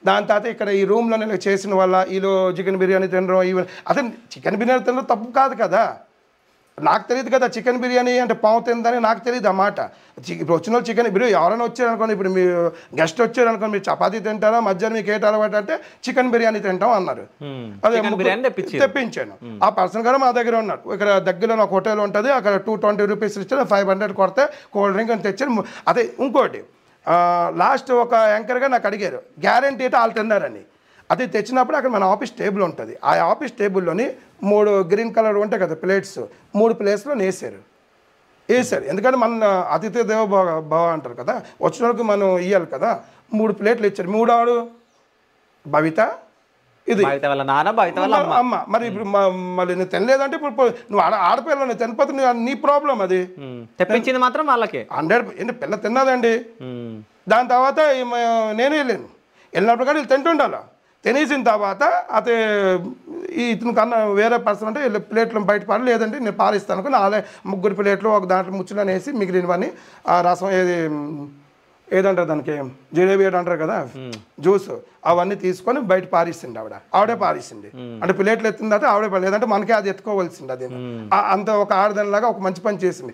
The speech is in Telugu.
దాని తర్వాత ఇక్కడ ఈ రూమ్లో చేసిన వల్ల వీళ్ళు చికెన్ బిర్యానీ తినడం ఇవి అదే చికెన్ బిర్యానీ తినడం తప్పు కాదు కదా. నాకు తెలియదు కదా చికెన్ బిర్యానీ అంటే పావు తిందని నాకు తెలియదు అన్నమాట. ఇప్పుడు వచ్చిన వాళ్ళు చికెన్ బిర్యానీ ఎవరైనా వచ్చారనుకోండి, ఇప్పుడు మీరు గెస్ట్ వచ్చారనుకోండి, మీరు చపాతీ తింటారా, మధ్యాహ్నం మీకు ఏంటి అలవాటు అంటే చికెన్ బిర్యానీ తింటాం అన్నారు. అదే తెప్పించాను. ఆ పర్సన్ కూడా మా దగ్గర ఉన్నారు. ఇక్కడ దగ్గరలో ఒక హోటల్ ఉంటుంది, అక్కడ 220 రూపీస్ ఇచ్చారు, 500 కొడితే కూల్ డ్రింక్ అని తెచ్చారు. అదే ఇంకోటి లాస్ట్ ఒక యాంకర్గా నాకు అడిగారు గ్యారంటీ అయితే వాళ్ళు తిన్నారని. అది తెచ్చినప్పుడు అక్కడ మన ఆఫీస్ టేబుల్ ఉంటుంది. ఆ ఆఫీస్ టేబుల్లోని 3 గ్రీన్ కలర్ ఉంటాయి కదా ప్లేట్స్, 3 ప్లేట్స్లో వేసారు. ఎందుకంటే మన అతిథి దేవ భవ అంటారు కదా, వచ్చిన వాళ్ళకి మనం ఇవ్వాలి కదా. 3 ప్లేట్లు ఇచ్చారు. 3 ఆవిడ భవిత, ఇది అమ్మ. మరి ఇప్పుడు మళ్ళీ నువ్వు తినలేదంటే ఇప్పుడు నువ్వు ఆడపిల్ల నువ్వు తినపోతే నీ ప్రాబ్లం. అది తెప్పించింది మాత్రం వాళ్ళకి 100 పిల్ల తిన్నదండి. దాని తర్వాత నేను వెళ్ళినప్పుడు కూడా వీళ్ళు తింటుండాలి. తినేసిన తర్వాత అదే ఇతను కన్నా వేరే పర్సన్ అంటే ప్లేట్లు బయట పారు, లేదంటే నేను పారిస్తాను అనుకుని 3 ప్లేట్లు ఒక దాంట్లో ముచ్చులని వేసి మిగిలినవన్నీ రసం ఏదంటారు దానికి జిలేబీ అంటారు కదా, జ్యూస్ అవన్నీ తీసుకొని బయట పారిస్తుంది. ఆవిడే పారిస్తుంది. అంటే ప్లేట్లు ఎత్తిన తర్వాత ఆవిడే లేదంటే మనకే అది ఎత్తుకోవాల్సింది. అది అంత ఒక ఆడదానిలాగా ఒక మంచి పని చేసింది.